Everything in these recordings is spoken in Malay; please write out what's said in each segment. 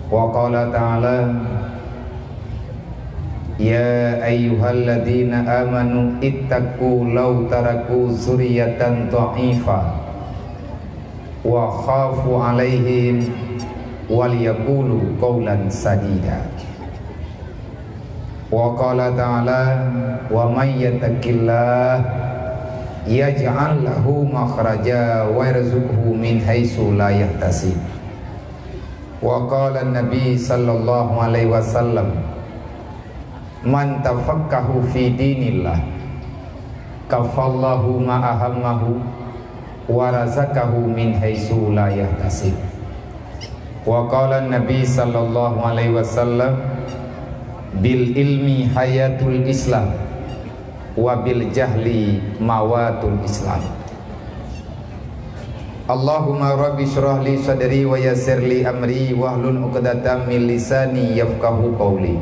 Wa qala ta'ala ya ayyuhalladzina amanu ittaqu law taraku zurriyatan dha'ifa wa khafu 'alaihim wal yaqulu qawlan sadida. Wa qala ta'ala wa may yattaqillah yaj'al lahu makhraja wa yarzuqhu min haitsu la yahtasib. Wa qala an-nabi sallallahu alaihi wasallam man tafakkahu fi dinillah kafallahu ma ahammahu wa razaqahu min haitsu la yahtasib. Wa qala an-nabi sallallahu alaihi wasallam bil ilmi hayatul islam wa bil jahli mawatul islam. Allahumma rabbi syrah li sadri wa yassir li amri wahlul 'uqdatam min lisani yafqahu qawli.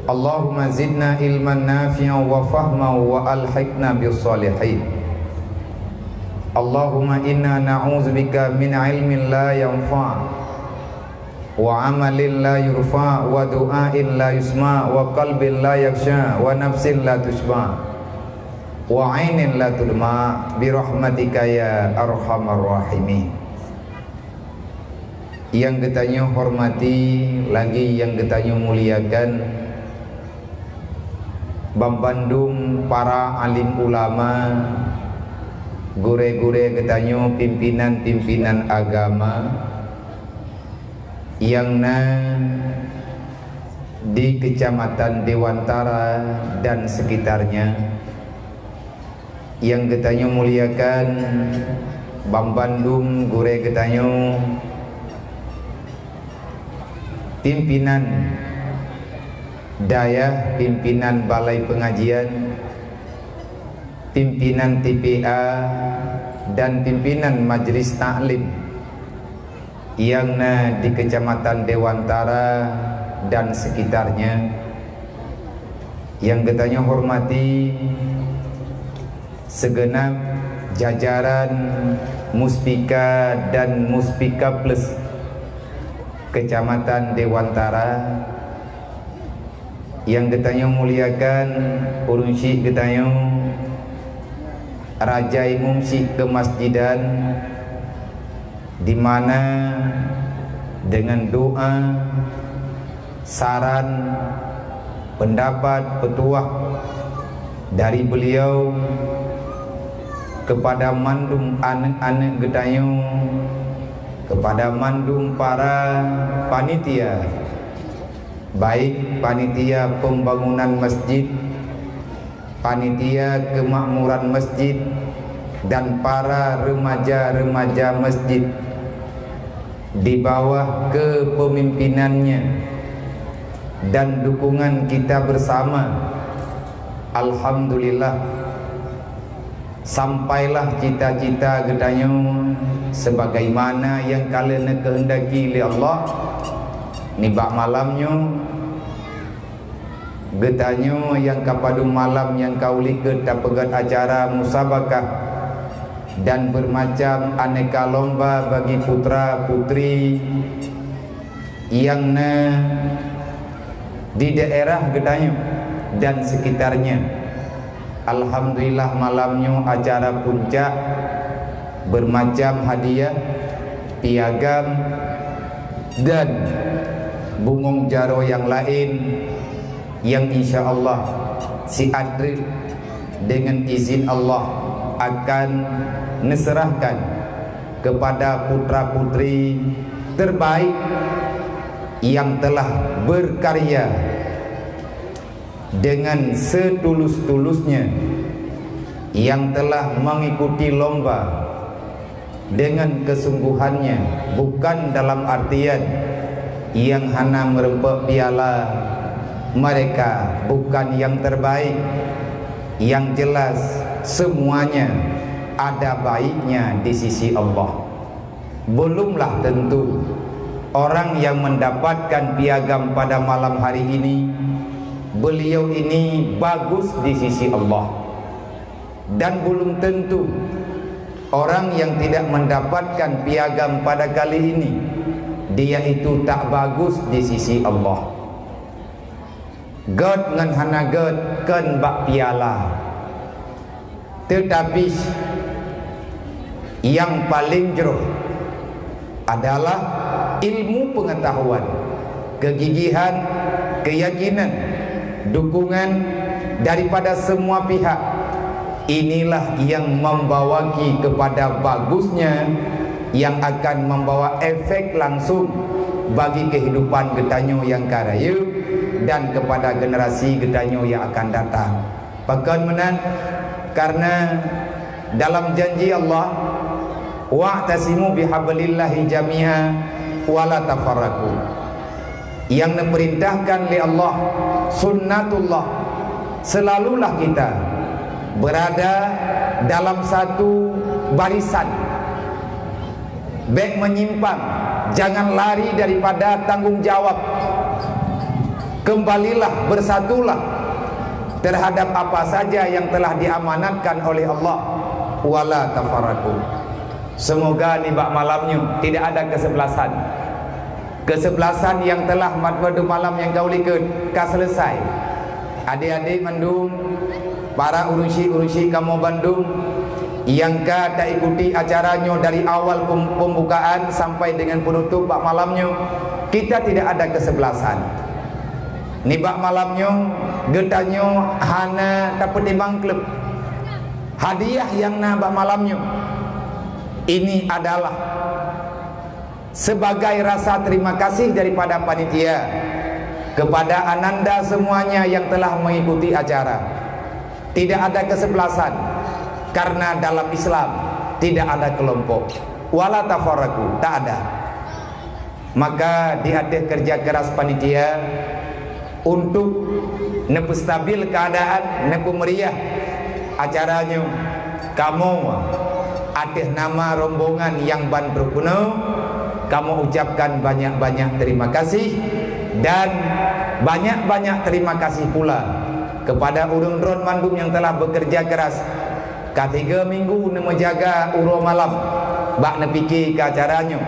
Allahumma zidna ilman nafi'an wa fahman wa alhiqna bis salihin. Allahumma inna na'udzubika min ilmin la yanfa' wa amalin la yurfa' wa du'ain la yusma' wa qalbin la yakhsha wa nafsin la tushba' wa ainin la tudma bi rahmatika ya arhamar rahimin. Yang ketanya hormati lagi yang ketanya muliakan Bambandung para alim ulama, gure-gure ketanya pimpinan-pimpinan agama yang di Kecamatan Dewantara dan sekitarnya, yang ketanya muliakan Bambandung gure ketanya pimpinan daya, pimpinan balai pengajian, pimpinan TPA dan pimpinan majlis taklim yang di Kecamatan Dewantara dan sekitarnya, yang ketanya hormati segenap jajaran Muspika dan Muspika Plus Kecamatan Dewantara, yang ketanya muliakan urunsi ketanya Raja Imam Syekh Kemasjidan, di mana dengan doa, saran, pendapat, petuah dari beliau kepada mandum anak-anak gedayung, kepada mandum para panitia, baik panitia pembangunan masjid, panitia kemakmuran masjid, dan para remaja-remaja masjid di bawah kepemimpinannya dan dukungan kita bersama. Alhamdulillah, sampailah cita-cita gedayung sebagaimana yang kalian kehendaki oleh Allah. Nibak malamnya getanyo yang kapadu malam yang kauli ke dapegat acara musabakah dan bermacam aneka lomba bagi putra putri yang di daerah getanyo dan sekitarnya. Alhamdulillah malamnya acara puncak bermacam hadiah, piagam dan bungong jaro yang lain yang insya Allah si Adril dengan izin Allah akan diserahkan kepada putra putri terbaik yang telah berkarya dengan setulus-tulusnya, yang telah mengikuti lomba dengan kesungguhannya, bukan dalam artian yang hanya merempek piala, mereka bukan yang terbaik. Yang jelas semuanya ada baiknya di sisi Allah. Belumlah tentu orang yang mendapatkan piagam pada malam hari ini, beliau ini bagus di sisi Allah. Dan belum tentu orang yang tidak mendapatkan piagam pada kali ini, dia itu tak bagus di sisi Allah. God ngan hana God ken bak piala. Tetapi yang paling jauh adalah ilmu pengetahuan, kegigihan, keyakinan, dukungan daripada semua pihak. Inilah yang membawaki kepada bagusnya, yang akan membawa efek langsung bagi kehidupan getanyo yang karaya dan kepada generasi getanyo yang akan datang. Bahkan menan, karena dalam janji Allah, wa'tasimu bihablillahi jami'a wala tafarraqu, yang diperintahkan oleh Allah, sunnatullah, selalulah kita berada dalam satu barisan, baik menyimpang, jangan lari daripada tanggung jawab. Kembalilah, bersatulah terhadap apa saja yang telah diamanatkan oleh Allah. Wala tafarraqu. Semoga ni bak malamnya tidak ada kesebelasan. Kesebelasan yang telah pada malam yang kau likut kau selesai. Adik-adik Bandung, para urusi-urusi kamu Bandung yang ka tak ikuti acaranya dari awal pembukaan sampai dengan penutup bak malamnya, kita tidak ada kesebelasan. Ni bak malamnya getanyo hana tak petimbang klub. Hadiah yang na bak malamnya ini adalah sebagai rasa terima kasih daripada panitia kepada ananda semuanya yang telah mengikuti acara. Tidak ada kesebelasan, karena dalam Islam tidak ada kelompok. Wala tafarraqu, tak ada. Maka di atas kerja keras panitia untuk nepu stabil keadaan, nepu meriah acaranya, kamu atas nama rombongan yang Bandung Kuno, kamu ucapkan banyak-banyak terima kasih. Dan banyak-banyak terima kasih pula kepada urang drone Bandung yang telah bekerja keras ketiga minggu menjaga uro malam bak nepiki ke acaranya.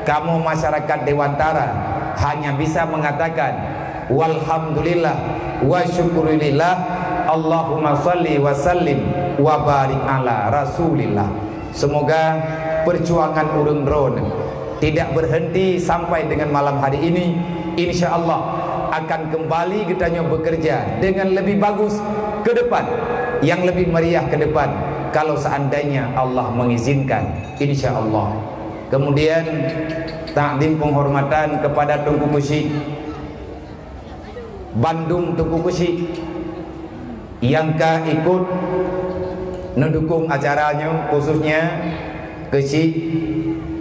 Kamu masyarakat Dewantara hanya bisa mengatakan walhamdulillah wa syukurillah, Allahumma salli wa sallim wa barik ala rasulillah. Semoga perjuangan urang drone tidak berhenti sampai dengan malam hari ini. Insya Allah akan kembali kitanya bekerja dengan lebih bagus ke depan, yang lebih meriah ke depan, kalau seandainya Allah mengizinkan, insya Allah. Kemudian takdim penghormatan kepada Tungku Kusi Bandung, Tungku Kusi yang ikut mendukung acaranya, khususnya Kusi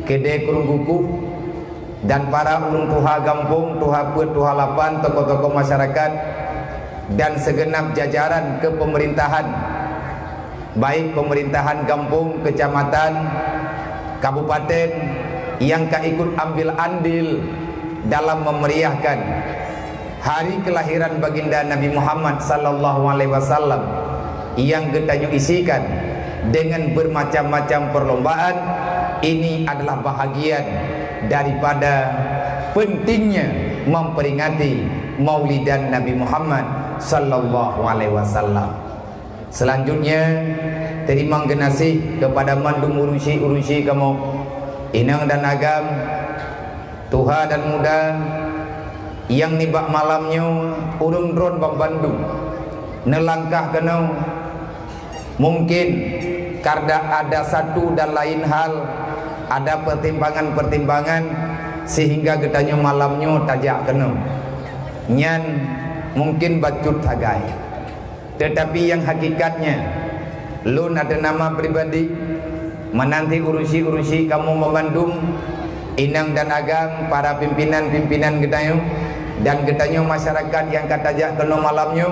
Kede Kurungkuku dan para ulun tuha gampung, tuha put, tuha lapan, tokoh-tokoh masyarakat dan segenap jajaran kepemerintahan, baik pemerintahan kampung, kecamatan, kabupaten, yang ikut ambil andil dalam memeriahkan hari kelahiran baginda Nabi Muhammad sallallahu alaihi wasallam, yang kita isikan dengan bermacam-macam perlombaan. Ini adalah bahagian daripada pentingnya memperingati Maulidan Nabi Muhammad sallallahu alaihi wasallam. Selanjutnya terima kasih kepada mandum urusi kamu inang dan agam, tuha dan muda yang nibak malamnya urung drone bang Bandung nelangkah kenau, mungkin karena ada satu dan lain hal, ada pertimbangan-pertimbangan sehingga getanya malamnya tajak kena nyan mungkin bacut tagai. Tetapi yang hakikatnya lun ada nama pribadi menanti urusi kamu membandung inang dan agam, para pimpinan-pimpinan getanya dan getanya masyarakat yang katajak kena malamnya.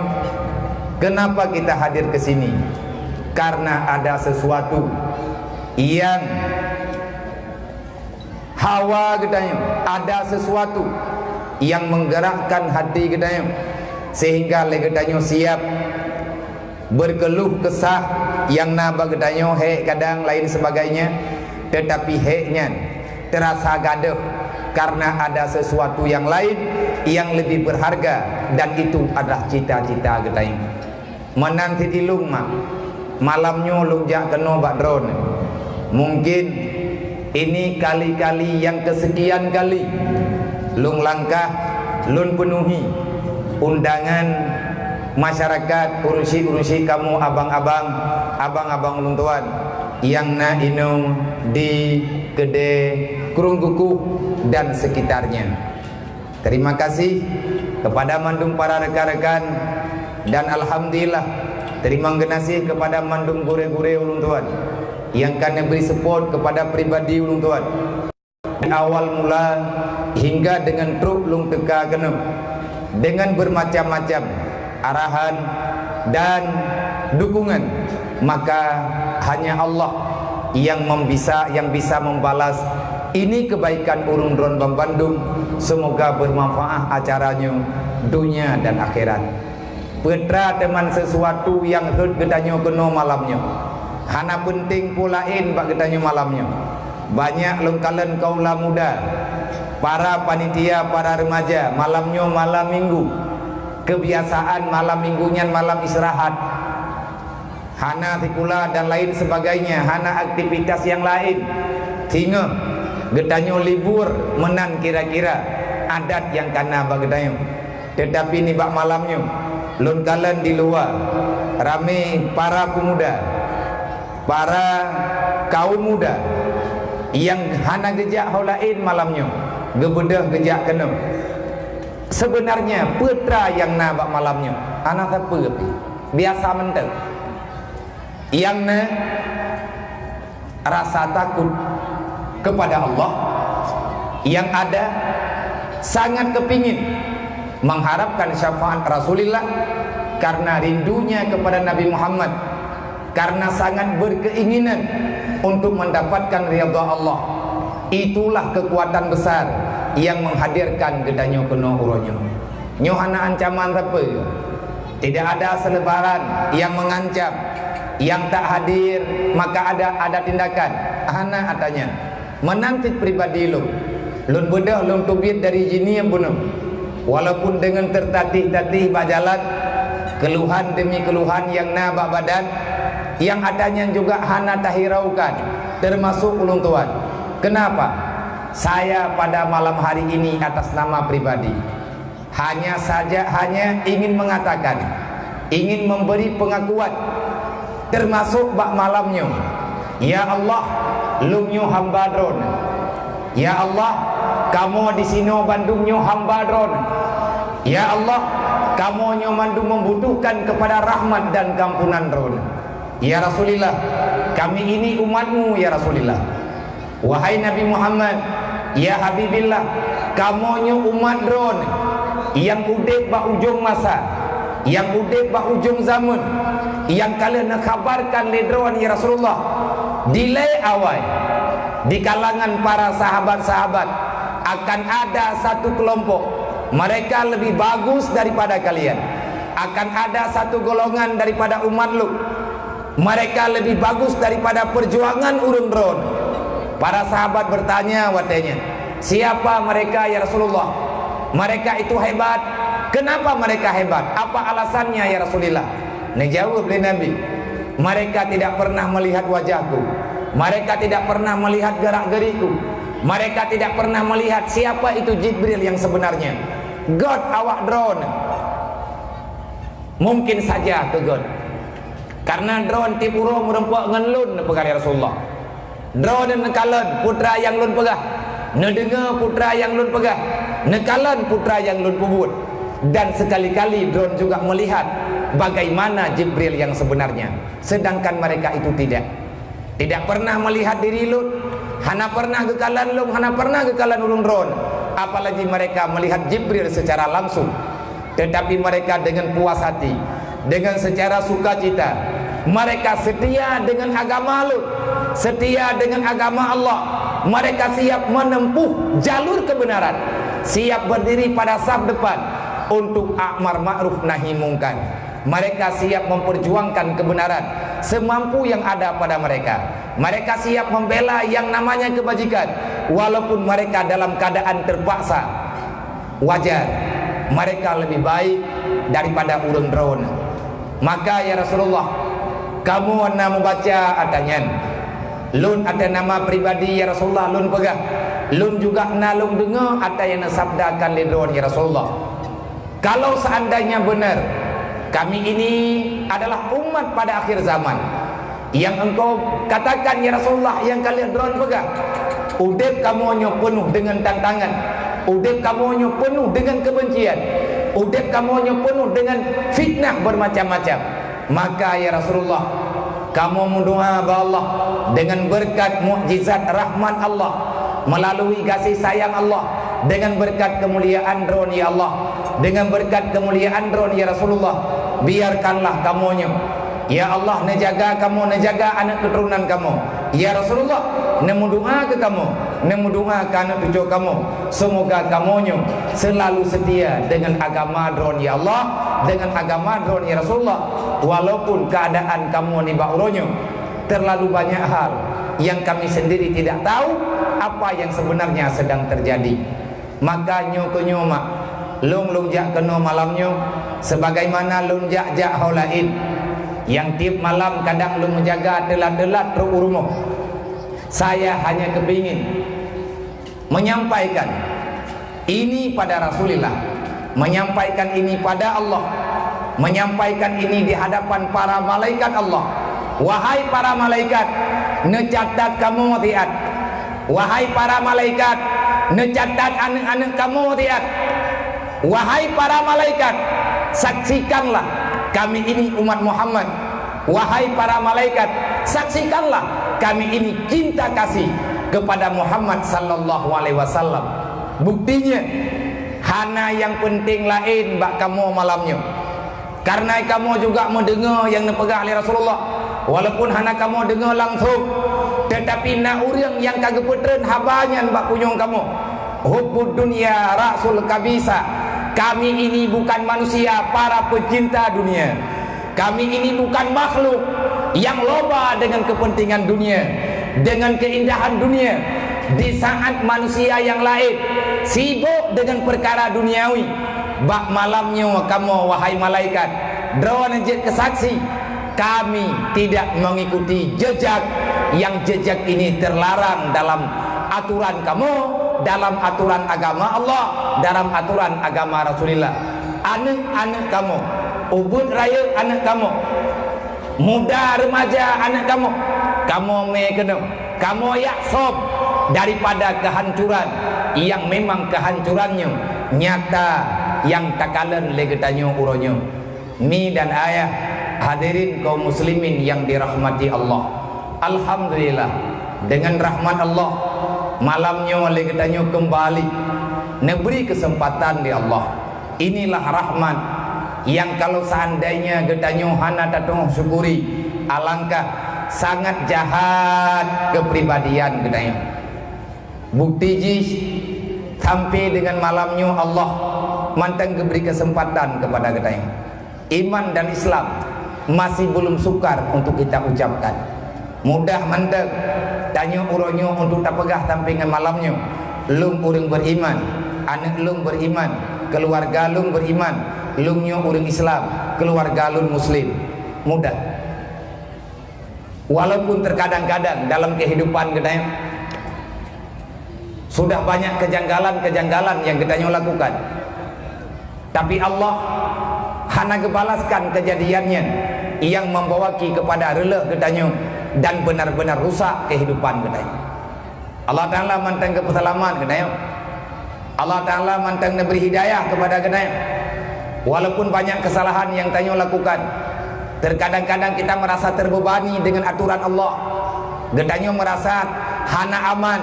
Kenapa kita hadir ke sini? Karena ada sesuatu yang hawa getanya, ada sesuatu yang menggerakkan hati getanya, sehingga le getanya siap berkeluh kesah yang naba getanya he kadang lain sebagainya, tetapi heknya terasa gaduh karena ada sesuatu yang lain yang lebih berharga, dan itu adalah cita-cita kita ini. Menanti ilung mak malamnya lung jak kena bak drone. Mungkin ini kali-kali yang kesekian kali lung langkah lun penuhi undangan masyarakat, urusi kamu abang-abang lung tuan yang na inung di Kedai Kurung Kuku dan sekitarnya. Terima kasih kepada mandung para rekan-rekan, dan alhamdulillah terima kasih kepada mandung gure-gure ulun tuan yang kena beri support kepada pribadi ulun tuan di awal mula hingga dengan truk lung teka kena dengan bermacam-macam arahan dan dukungan. Maka hanya Allah yang bisa membalas ini kebaikan urung drone Bandung. Semoga bermanfaat acaranya dunia dan akhirat. Petra teman sesuatu yang hut gedanya kena malamnya. Hana penting pulain bak gedanya malamnya. Banyak lengkalan kaula muda, para panitia, para remaja, malamnya malam minggu. Kebiasaan malam minggunya malam istirahat. Hana tikula dan lain sebagainya, hana aktivitas yang lain. Sehingga gedanya libur menan kira-kira adat yang kana bak gedanya. Tetapi ni bak malamnya lun kalan di luar rame para pemuda, para kaum muda yang hana gejak haulain malamnya, gebedah gejak kena. Sebenarnya putra yang nabak malamnya anak apa biasa mentek yang na rasa takut kepada Allah, yang ada sangat kepingin mengharapkan syafaat Rasulullah karena rindunya kepada Nabi Muhammad, karena sangat berkeinginan untuk mendapatkan ridha Allah. Itulah kekuatan besar yang menghadirkan gedanya kena uronya. Nyohana ancaman apa? Tidak ada selebaran yang mengancam, yang tak hadir maka ada tindakan. Hana atanya menanti pribadi lu lun bedah lun tubit dari jini yang bunuh. Walaupun dengan tertatih-tatih berjalan, keluhan demi keluhan yang nabak badan, yang adanya juga hana tahiraukan, termasuk ulun tuan. Kenapa? Saya pada malam hari ini atas nama pribadi hanya ingin mengatakan, ingin memberi pengakuan, termasuk bak malamnya. Ya Allah, lungnyo hamba dron. Ya Allah, kamu di sini Bandungnya hamba dron. Ya Allah, kamu nyomandu membutuhkan kepada rahmat dan kampunan dron. Ya Rasulullah, kami ini umatmu ya Rasulullah. Wahai Nabi Muhammad, ya Habibillah, kamu nyo umat dron yang udek bak ujung masa, yang udek bak ujung zaman, yang kalian nak kabarkan le dron ya Rasulullah. Delay awal di kalangan para sahabat-sahabat akan ada satu kelompok, mereka lebih bagus daripada kalian. Akan ada satu golongan daripada umat lu, mereka lebih bagus daripada perjuangan urun dron. Para sahabat bertanya watanya, siapa mereka ya Rasulullah? Mereka itu hebat. Kenapa mereka hebat? Apa alasannya ya Rasulullah? Dijawab oleh Nabi, mereka tidak pernah melihat wajahku, mereka tidak pernah melihat gerak-geriku, mereka tidak pernah melihat siapa itu Jibril yang sebenarnya. God awak drone. Mungkin saja ke God, karena drone tipuro merempak ngenlun perkara Rasulullah. Drone nekalan putra yang lun pegah, nedengar putra yang lun pegah, nekalan putra yang lun pubut. Dan sekali-kali drone juga melihat bagaimana Jibril yang sebenarnya, sedangkan mereka itu tidak pernah melihat diri Lut, hana pernah kekalan lung, hana pernah kekalan ulung drone, apalagi mereka melihat Jibril secara langsung. Tetapi mereka dengan puas hati, dengan secara sukacita, mereka setia dengan agama Lut, setia dengan agama Allah. Mereka siap menempuh jalur kebenaran, siap berdiri pada saf depan untuk amar ma'ruf nahi mungkar. Mereka siap memperjuangkan kebenaran semampu yang ada pada mereka. Mereka siap membela yang namanya kebajikan, walaupun mereka dalam keadaan terpaksa. Wajar, mereka lebih baik daripada urang drone. Maka ya Rasulullah, kamu nak membaca atanyan lun ada nama pribadi ya Rasulullah, lun pegang, lun juga nalung dengar ada yang sabdakan lidron ya Rasulullah. Kalau seandainya benar kami ini adalah umat pada akhir zaman yang engkau katakan ya Rasulullah, yang kalian drone pegang, udip kamu penuh dengan tantangan, udip kamu penuh dengan kebencian, udip kamu penuh dengan fitnah bermacam-macam. Maka ya Rasulullah, kamu mendoa kepada Allah dengan berkat mukjizat rahmat Allah, melalui kasih sayang Allah, dengan berkat kemuliaan drone ya Allah, dengan berkat kemuliaan drone ya Rasulullah, biarkanlah kamunya ya Allah, nejaga kamu, nejaga anak keturunan kamu ya Rasulullah, nemu doa ke kamu, nemu doa ke anak cucu kamu, semoga kamunya selalu setia dengan agama drone ya Allah, dengan agama drone ya Rasulullah, walaupun keadaan kamu ni bauronyo terlalu banyak hal yang kami sendiri tidak tahu apa yang sebenarnya sedang terjadi. Maka nyo mak lung jak keno malamnya, sebagaimana lung jak holain yang tiap malam kadang lung menjaga telat-telat rumah. Saya hanya kepingin menyampaikan ini pada Rasulullah, menyampaikan ini pada Allah, menyampaikan ini di hadapan para malaikat Allah. Wahai para malaikat, necatat kamu tiat. Wahai para malaikat, necatat anak-anak kamu tiat. Wahai para malaikat, saksikanlah kami ini umat Muhammad. Wahai para malaikat, saksikanlah kami ini cinta kasih kepada Muhammad sallallahu alaihi wasallam. Buktinya hana yang penting lain bak kamu malamnya, karena kamu juga mendengar yang dipegang oleh Rasulullah, walaupun hana kamu dengar langsung, tetapi nak urang yang kagak petren habanya bak punyong kamu. Hubbud dunia rasul kabisa. Kami ini bukan manusia, para pecinta dunia. Kami ini bukan makhluk yang loba dengan kepentingan dunia, dengan keindahan dunia. Di saat manusia yang lain sibuk dengan perkara duniawi, bak malamnya kamu wahai malaikat drone jet kesaksi, kami tidak mengikuti jejak yang jejak ini terlarang dalam aturan kamu, dalam aturan agama Allah, dalam aturan agama Rasulullah. Anak-anak kamu, ubud raya anak kamu, muda remaja anak kamu, kamu mekena, kamu yaksob daripada kehancuran yang memang kehancurannya nyata, yang takalan legetanyo uronyo. Mi dan ayah, hadirin kaum muslimin yang dirahmati Allah, alhamdulillah dengan rahmat Allah malamnya legetanyo kembali neberi kesempatan di Allah. Inilah rahmat yang kalau seandainya getanyo hana datang syukuri, alangkah sangat jahat kepribadian getanyo. Bukti jis sampai dengan malamnya Allah mantang beri kesempatan kepada getanyo. Iman dan Islam masih belum sukar untuk kita ucapkan. Mudah mantap tanya uronyo untuk tak pegah sampai dengan malamnya. Lung urang beriman, anak lung beriman, keluarga lung beriman, lungnya urang Islam, keluarga lung Muslim. Mudah. Walaupun terkadang-kadang dalam kehidupan kita sudah banyak kejanggalan-kejanggalan yang kita lakukan, tapi Allah hana kebalaskan kejadiannya yang membawa kepada rela ketanya dan benar-benar rusak kehidupan ketanya. Allah Ta'ala mantang keselamatan ketanya. Allah Ta'ala mantang beri hidayah kepada ketanya. Walaupun banyak kesalahan yang tanya lakukan, terkadang-kadang kita merasa terbebani dengan aturan Allah. Ketanya merasa hana aman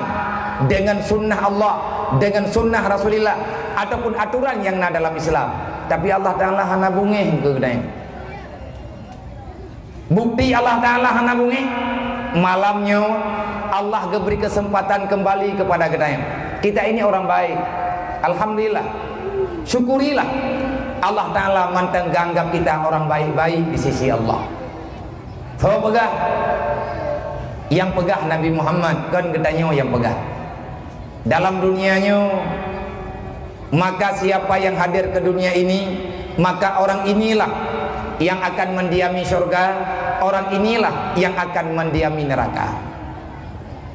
dengan sunnah Allah, dengan sunnah Rasulullah, ataupun aturan yang ada dalam Islam. Tapi Allah Ta'ala hana bungih ke kedai. Bukti Allah Ta'ala hana bungih, malamnya Allah beri kesempatan kembali kepada kedai. Kita ini orang baik, alhamdulillah, syukurilah Allah Ta'ala mantang ganggap kita orang baik-baik di sisi Allah. So pegah yang pegah Nabi Muhammad kan katanya yang pegah dalam dunianya. Maka siapa yang hadir ke dunia ini, maka orang inilah yang akan mendiami surga, orang inilah yang akan mendiami neraka.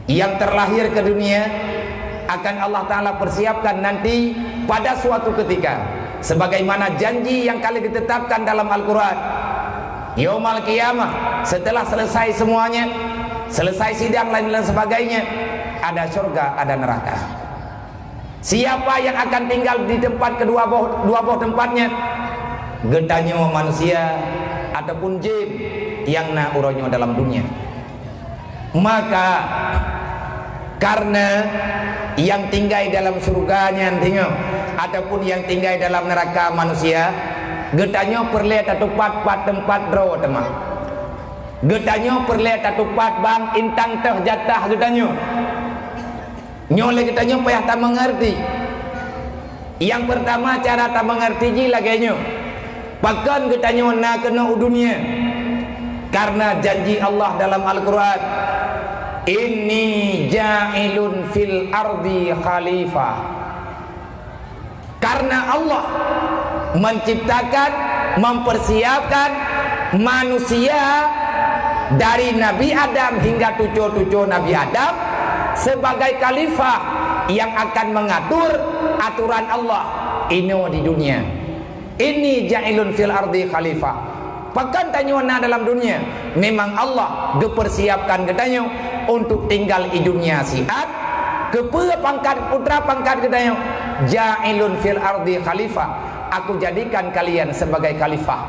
Yang terlahir ke dunia akan Allah Ta'ala persiapkan nanti pada suatu ketika, sebagaimana janji yang kali ditetapkan dalam Al-Quran. Yaumal Qiyamah, setelah selesai semuanya, selesai sidang lain dan sebagainya, ada surga, ada neraka. Siapa yang akan tinggal di tempat dua buah tempatnya? Gedanya manusia ataupun jin yang na uronyo dalam dunia. Maka karena yang tinggal dalam surganya nantinya ataupun yang tinggal dalam neraka manusia, gedanya perlihat tempat dro teman. Gedanya perlihat tempat bang intang teh jatah gedanya. Nyole gedanya payah tak mengerti. Yang pertama cara tak mengerti ji laganya. Bahkan gedanya na kena dunia. Karena janji Allah dalam Al-Quran, inni ja'ilun fil ardi khalifah. Karena Allah menciptakan, mempersiapkan manusia dari Nabi Adam hingga cucu-cucu Nabi Adam sebagai khalifah yang akan mengatur aturan Allah ini di dunia. Ini ja'ilun fil ardi khalifah. Bahkan tanyona dalam dunia, memang Allah dipersiapkan katanya untuk tinggal di dunia siat. Kepala pangkat putra pangkat katanya, ja'ilun fil ardi khalifah. Aku jadikan kalian sebagai khalifah.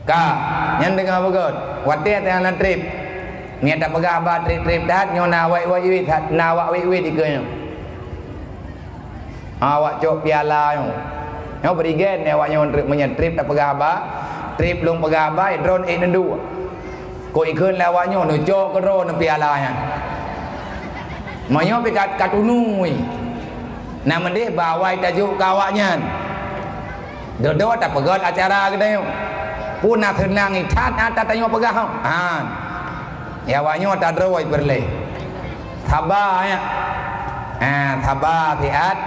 Kak, yang dengar bagus. Wadah tengah trip. Ni tak pegah abah trip dah, nyona wai dah, nawak wai dikanya. Awak cok piala yo. Yo berigen awak nyon trip menyetrip tak pegah abah. Trip long pegah abah drone nendu. Ko ikun lawaknya no cok ke drone pialanya. Mayo pikat katunui. Nama dia bawai tajuk kawaknya. Dodo tak pegah acara kita yo. Puna tenang itat ata tanyo pegah. Ya awaknya tak droi berle. Thabah ya. Thabah tiat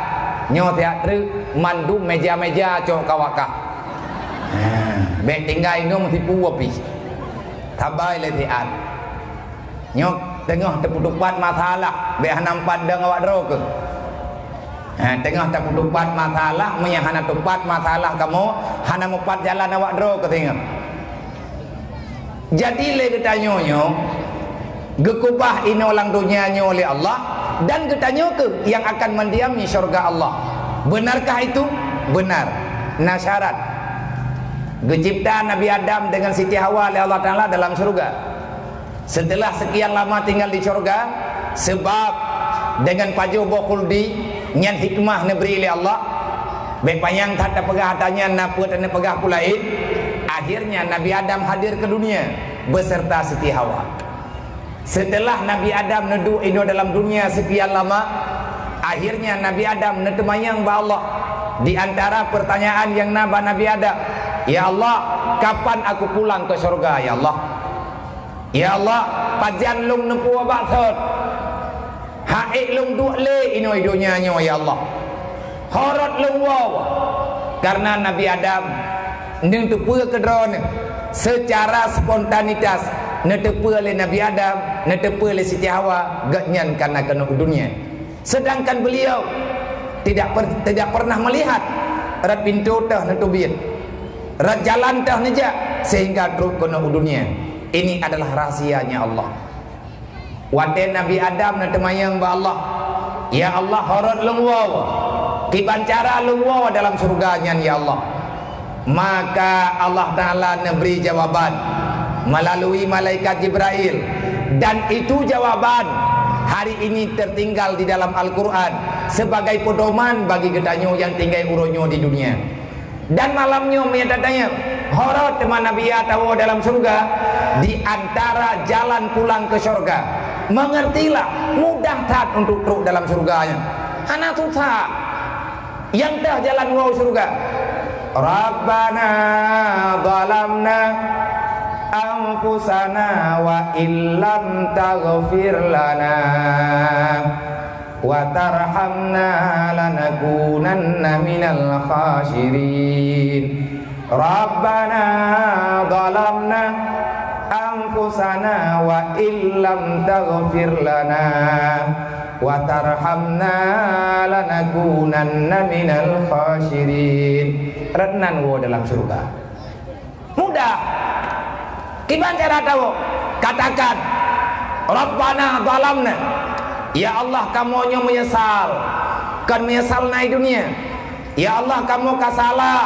nyo tiat tru mandu meja-meja cok kawakah. Bek tinggal indung tipu api. Thabah le tiat. Nyo tengah teputupat masalah bek nampat dang awak dro ke. Tengah teputupat masalah menyahana tupat masalah kamu hana mupat jalan awak dro ke tengah. Jadi le katanya gekubah ini orang dunianya oleh Allah dan katanya ke yang akan mendiami syurga Allah. Benarkah itu? Benar. Nah syarat Geciptaan Nabi Adam dengan Siti Hawa oleh Allah Ta'ala dalam surga. Setelah sekian lama tinggal di surga, sebab dengan pajobo khuldi nyan hikmah neberi oleh Allah, bepayang tak ada pegah hatanya napa dan pegah pulain. Akhirnya Nabi Adam hadir ke dunia beserta Siti Hawa. Setelah Nabi Adam nedu Indo dalam dunia sekian lama, akhirnya Nabi Adam netemayang ba Allah. Di antara pertanyaan yang naba Nabi Adam, ya Allah, kapan aku pulang ke surga ya Allah? Ya Allah, pajan lung nempu baksud. Haik lung duk le ino dunia nyo ya Allah. Horot lung waw. Karena Nabi Adam nentepu kedron secara spontanitas netepu oleh Nabi Adam, netepu oleh Siti Hawa gatnyan karena kena dunia. Sedangkan beliau tidak pernah melihat rat pintu tah netubin. Rat jalan tah neja sehingga terus kena dunia. Ini adalah rahasianya Allah. Wate Nabi Adam netemayang ba Allah. Ya Allah, horot lungwaw. Kibancara lungwaw dalam surganya ya Allah. Maka Allah Ta'ala memberi jawaban melalui malaikat Jibril, dan itu jawaban hari ini tertinggal di dalam Al-Quran sebagai pedoman bagi gedanyo yang tinggal uronyo di dunia. Dan malamnya menyatakannya horot teman Nabi tahu dalam surga, di antara jalan pulang ke surga, mengertilah mudah tak untuk truk dalam surganya. Anak susah yang dah jalan wow surga. Rabbana zalamna anfusana wa illam taghfir lana wa tarhamna lanakunanna minal khasirin. Rabbana zalamna anfusana wa illam taghfir lana wa tarhamna lanakunanna minal khasirin. Renan wo dalam surga. Mudah. Gimana cara tahu? Katakan Rabbana zalamna. Ya Allah, kamu yang menyesal. Kan menyesal naik dunia. Ya Allah, kamu kasalah.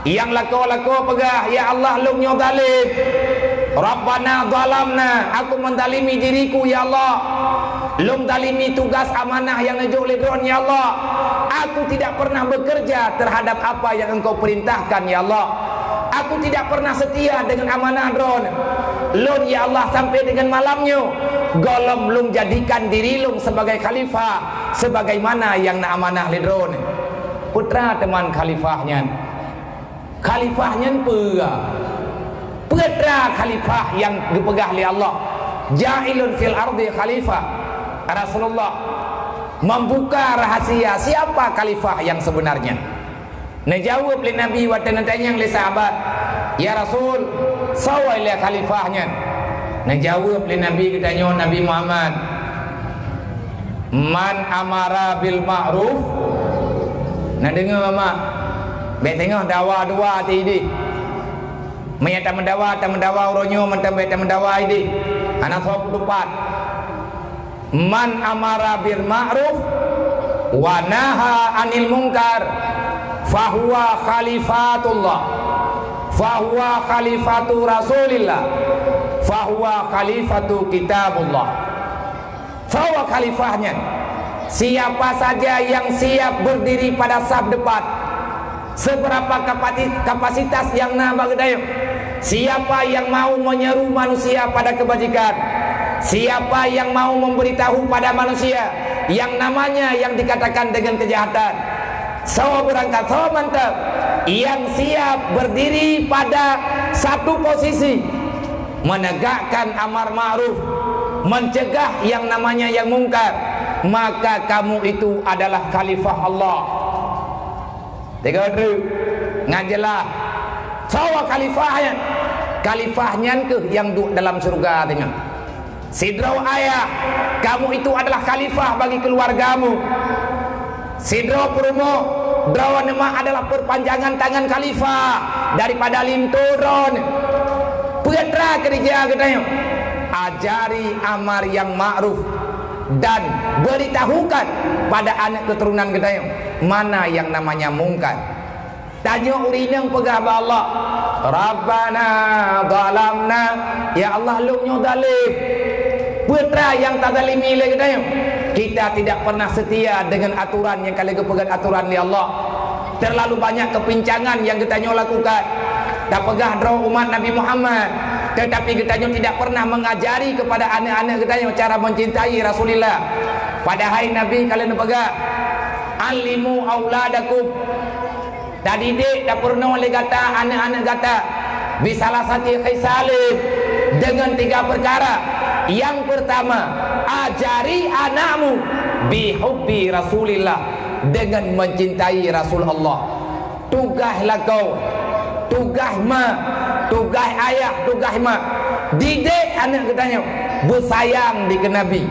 Yang laku-laku pegah. Ya Allah, lu nyo zalim. Rabbana zalamna. Aku mendalimi diriku, ya Allah. Lu dalimi tugas amanah yang najuk lidron, ya Allah. Aku tidak pernah bekerja terhadap apa yang engkau perintahkan, ya Allah. Aku tidak pernah setia dengan amanah dron. Lun, ya Allah, sampai dengan malamnya golom lung jadikan diri lung sebagai khalifah, sebagaimana yang nak amanah lidron. Putra teman khalifahnya. Khalifahnya putra khalifah yang dipegah oleh Allah. Ja'ilun fil ardi khalifah. Rasulullah membuka rahasia siapa khalifah yang sebenarnya. Najawab oleh Nabi wa tanya oleh sahabat, ya Rasul, sawai le khalifahnya. Najawab oleh Nabi, katanya Nabi Muhammad, man amara bil ma'ruf. Nak dengar mama? Baik tengok dawa dua tadi. Menyata mendawa uronyo mentambah mendawa ini. Anak saya depan. Man amara bil ma'ruf wa naha anil munkar fahuwa khalifatullah, fahuwa khalifatu rasulillah, fahuwa khalifatu kitabullah. Fahuwa khalifahnya. Siapa saja yang siap berdiri pada saf depan, seberapa kapasitas yang nambah gedayung, siapa yang mau menyeru manusia pada kebajikan, siapa yang mau memberitahu pada manusia yang namanya yang dikatakan dengan kejahatan, sawa berangkat, sawa mantap, yang siap berdiri pada satu posisi, menegakkan amar ma'ruf, mencegah yang namanya yang mungkar, maka kamu itu adalah khalifah Allah. Tiga dulu ngajelah sawa khalifahnya. Khalifahnya ke yang duduk dalam surga dengan sidrau ayah, kamu itu adalah khalifah bagi keluargamu. Sidrau perumo drawa nema adalah perpanjangan tangan khalifah daripada limtudron. Putra kerja katanya, ajari amar yang ma'ruf dan beritahukan pada anak keturunan katanya mana yang namanya mungkar. Tanya urinang pegah ba Allah, Rabbana zalamna, ya Allah lu nyo zalim. Putra yang tak zalimi lagi katanya, kita tidak pernah setia dengan aturan yang kali kepegang aturan ni Allah. Terlalu banyak kepincangan yang kita nyo lakukan. Tak pegah draw umat Nabi Muhammad, tetapi kita nyo tidak pernah mengajari kepada anak-anak kita nyo cara mencintai Rasulullah. Pada hari Nabi kalian pegah alimu auladakum. Tadi dek tak pernah oleh kata anak-anak kata bisalah satu khisalin dengan 3 perkara. Yang pertama, ajari anakmu bihubbi Rasulillah, dengan mencintai Rasulullah. Tugaslah kau, tugas mak, tugas ayah, tugas mak, didik anak katanya bersayang di Nabi.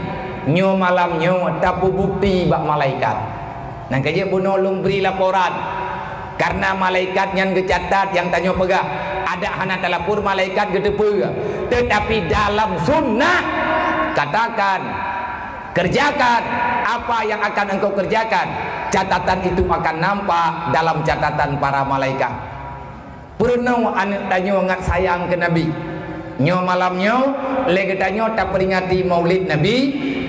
Nyo malam nyo tapu bukti bak malaikat. Nang kaje bunolong beri laporan. Karena malaikat yang kecatat yang tanya pegah ada anak telapur malaikat gede pegah. Tetapi dalam sunnah katakan, kerjakan apa yang akan engkau kerjakan. Catatan itu akan nampak dalam catatan para malaikat. Pernah anak tanya ngat sayang ke Nabi. Nyo malamnya lagi tanya tak peringati maulid Nabi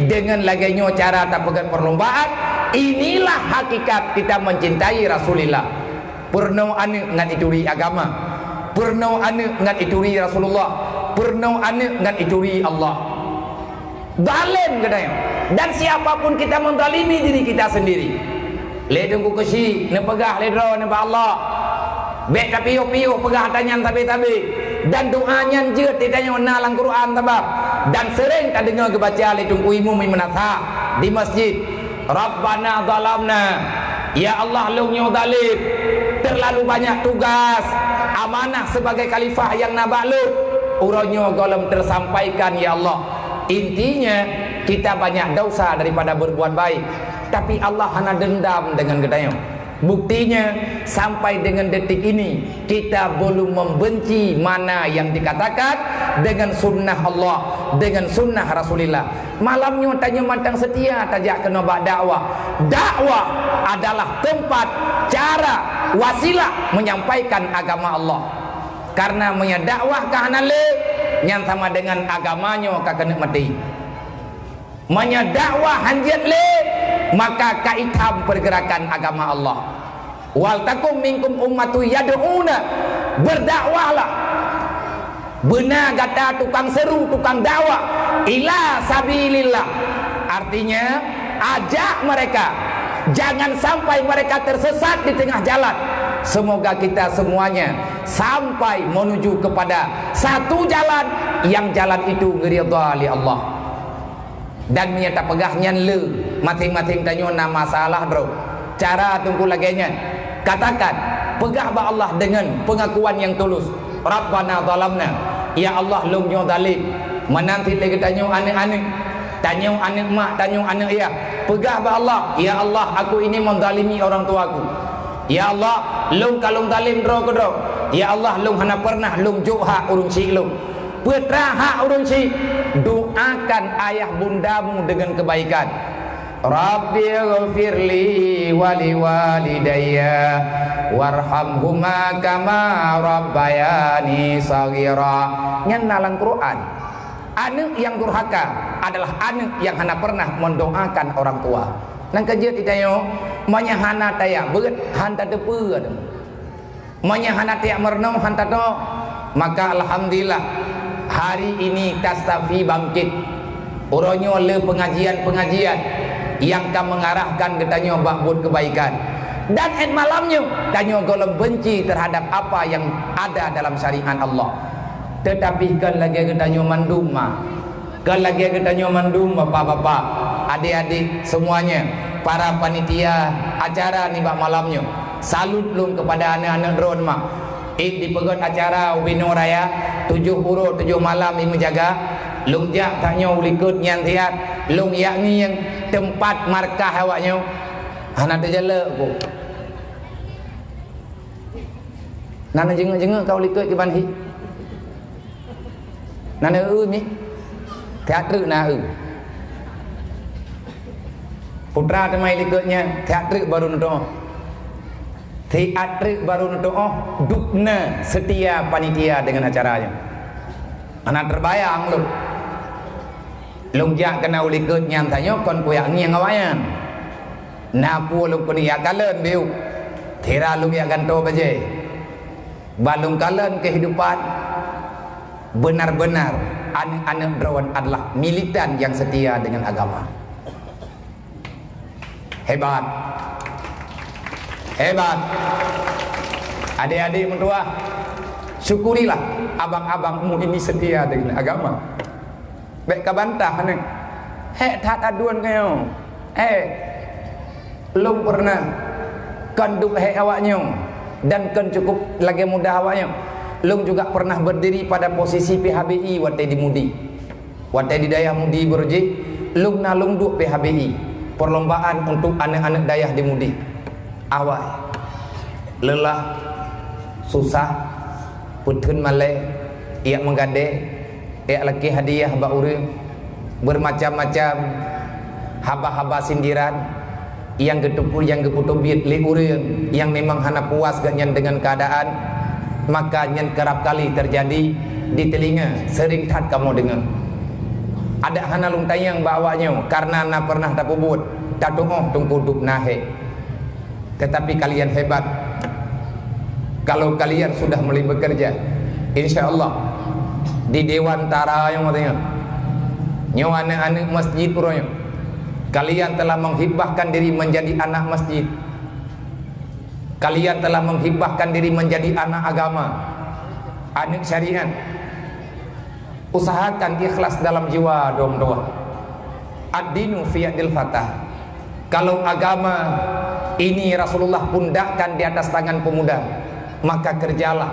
dengan lagi nyo cara tak pegang perlombaan. Inilah hakikat kita mencintai Rasulullah. Pernah anak ngat ituri agama, pernah anak ngat ituri Rasulullah, pernah anak ngat ituri Allah. Zalim katanya. Dan siapapun kita menzalimi diri kita sendiri. Le tunggu kesi, ne pegah le dro ne ba Allah. Bek tapi piu pegah tanya tabi-tabi. dan doanya je ditanya nalang Quran tabab dan sering tak dengar kebaca le tungku imu menata di masjid. Rabbana zalamna, ya Allah lunyo zalim, terlalu banyak tugas amanah sebagai khalifah yang nabalut uronyo golem tersampaikan ya Allah. Intinya kita banyak dosa daripada berbuat baik, tapi Allah hanya dendam dengan kita. Buktinya sampai dengan detik ini kita belum membenci mana yang dikatakan dengan sunnah Allah, dengan sunnah Rasulullah. Malamnya tanya matang setia tajak kena buat dakwah. Dakwah adalah tempat, cara, wasilah menyampaikan agama Allah. Karena menyedakwah kahanale yang sama dengan agamanya ka kena mati. Menyedakwah hanjat le maka kaitam pergerakan agama Allah. Wal takum minkum ummatu yad'una, berdakwahlah. Benar kata tukang seru, tukang dakwah ila sabilillah. Artinya ajak mereka, jangan sampai mereka tersesat di tengah jalan. Semoga kita semuanya sampai menuju kepada satu jalan yang jalan itu ridha li Allah. Dan menyata pegahnya le masing-masing tanya nama masalah bro. Cara tunggu laginya katakan pegah ba Allah dengan pengakuan yang tulus. Rabbana zalamna, ya Allah lunyo zalim. Menanti lagi tanya anak-anak, tanya anak mak, tanya anak ayah. Pegah ba Allah, ya Allah aku ini menzalimi orang tuaku. Ya Allah lung kalung zalim dro ke dro. Ya Allah lung hana pernah lung juha urung si lung. Putra hak urung si, doakan ayah bundamu dengan kebaikan. Rabbi ghafirli wali walidayya warhamhuma kama rabbayani saghira. Nyenalang Quran. Anak yang durhaka adalah anak yang hana pernah mendoakan orang tua. Nang kerja ditanya menyahana tayak berat hanta depe ada. Menyahana tayak merno hanta to. Maka alhamdulillah hari ini Tastafi bangkit. Uronyo le pengajian-pengajian yang akan mengarahkan katanya bakbut kebaikan. Dan malamnya tanya golem benci terhadap apa yang ada dalam syariat Allah. Tetapi kan lagi katanya manduma. Kan lagi katanya mandum bapak-bapak, adik-adik semuanya, para panitia acara ni bak malamnya. Salut lung kepada anak-anak drone mak. Di pegot acara Ubino Raya 7 huruf 7 malam ini menjaga lung jak taknya ulikut nyan tiat lung yakni yang tempat markah awaknya hana terjala aku nana jenguk-jenguk kau ulikut ke banhi nana ni teater na putra temai ulikutnya teater baru nonton teater baru doa dukna setia panitia dengan acaranya. Anak terbayang lu. Lungjak kena ulikut nyam tanya kon kuyak ni yang awayan. Napu lu kun ya kalen biu. Tera lu ya ganto baje. Balung kalen kehidupan benar-benar anak-anak drawan adalah militan yang setia dengan agama. Hebat. Hebat. Adik-adik mentua, syukurilah abang-abangmu ini setia dengan agama. Baik kabantah ni. Tak aduan kau. Belum pernah kanduk awaknya dan kan cukup lagi mudah awaknya. Lung juga pernah berdiri pada posisi PHBI waktu di Mudi. Waktu di Dayah Mudi Berji, lung nalung duk PHBI. Perlombaan untuk anak-anak Dayah di Mudi. Awal lelah, susah, putun malai, ia menggade, ia laki hadiah bauri, bermacam-macam haba-haba sindiran, yang getupu yang geputubit liurin, yang memang hana puas ganyan dengan keadaan, maka yang kerap kali terjadi di telinga, sering tak kamu dengar. Ada hana lung tayang bawanya karena na pernah tak pubut, tak tunggu tungkuduk nahe. Tetapi kalian hebat. Kalau kalian sudah mulai bekerja, insya Allah di Dewan Tara yang katanya nyawa anak-anak masjid puronya, kalian telah menghibahkan diri menjadi anak masjid. Kalian telah menghibahkan diri menjadi anak agama. anak syariat, usahakan ikhlas dalam jiwa dua-dua. Ad-dinu fi yadil fatah. Kalau agama ini Rasulullah pundakkan di atas tangan pemuda, maka kerjalah,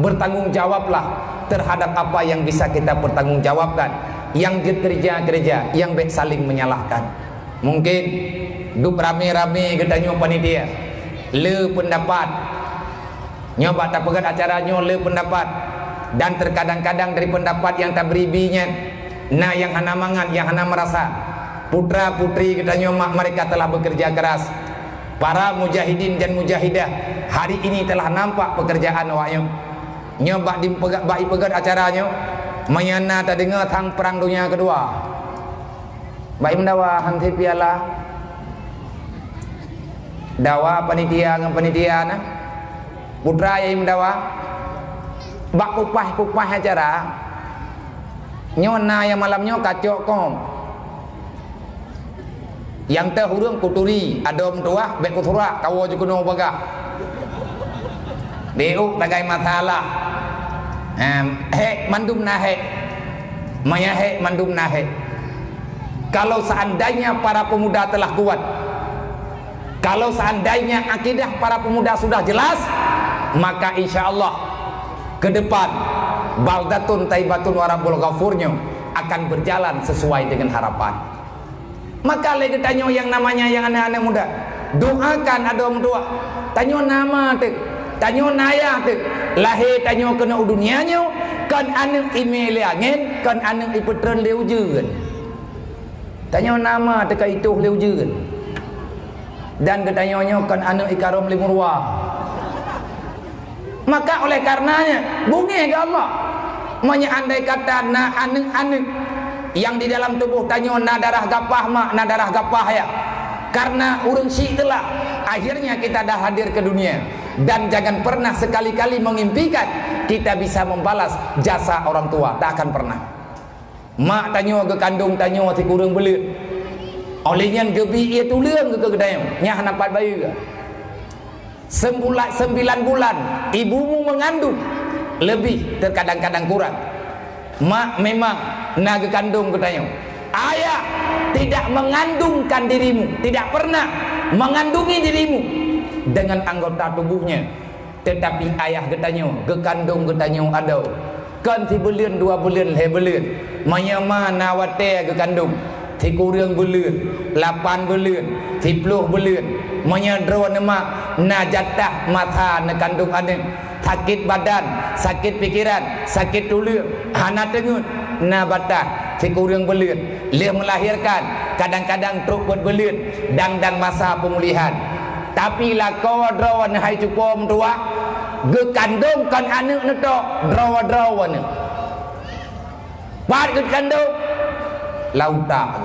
bertanggungjawablah terhadap apa yang bisa kita pertanggungjawabkan. Yang kerja, yang baik saling menyalahkan. Mungkin duk rame-rame kita nyoba panitia le pendapat, nyoba tak pegat acaranya le pendapat, dan terkadang-kadang dari pendapat yang tak beribinya, nah yang hana mangan, yang hana merasa putra putri kita nyoba mereka telah bekerja keras. Para mujahidin dan mujahidah hari ini telah nampak pekerjaan awaknya. Nyoba dipegat acaranya, mayana tak dengar tang perang dunia kedua. Baik mendawa hanti piala dawa panitia dengan panitia na putra yang mendawa bak kupah acara nyona yang malamnya kacok kom yang terhurung kuturi adom tua bek kutura kawo jukuno baga deu bagai masalah mandum nahe maya mandum nahe. Kalau seandainya para pemuda telah kuat, kalau seandainya akidah para pemuda sudah jelas, maka insya Allah ke depan baldatun taibatun warabul ghafurnya akan berjalan sesuai dengan harapan. Maka lagi tanya yang namanya yang anak-anak muda, doakan ada orang tua, tanya nama tu, tanya naya tu, lahir tanya kena dunianya, kan anak email angin, kan anak ipetren leujeun. Tanya nama teka itu leujeun. Dan ketanyanya kan anak ikarom limurwa. Maka oleh karenanya bunyi ke Allah, andai kata na anak-anak yang di dalam tubuh tanya na darah gapah mak, na darah gapah ya, karena urang syik telah akhirnya kita dah hadir ke dunia. Dan jangan pernah sekali-kali mengimpikan kita bisa membalas jasa orang tua, tak akan pernah. Mak tanya ke kandung, tanya si kurang belut olehnya gebi ia tulang ke kedai nya dapat bayi ke 9 bulan ibumu mengandung lebih, terkadang-kadang kurang. Mak memang nak kandung katanya, ayah tidak mengandungkan dirimu, tidak pernah mengandungi dirimu dengan anggota tubuhnya, tetapi ayah katanya kekandung katanya ada kan 3 bulan 2 bulan he bulan mayama nawate kekandung 3 bulan 8 bulan 10 bulan menyadro nama na jatah mata na kandung anak, sakit badan, sakit pikiran, sakit tulang, hana tengut na batah 3 bulan dia melahirkan, kadang-kadang truk bulan dan masa pemulihan. Tapi lah kau drawan hai cupom tua gekandung kan anak na tok drawa ni pat gekandung lauta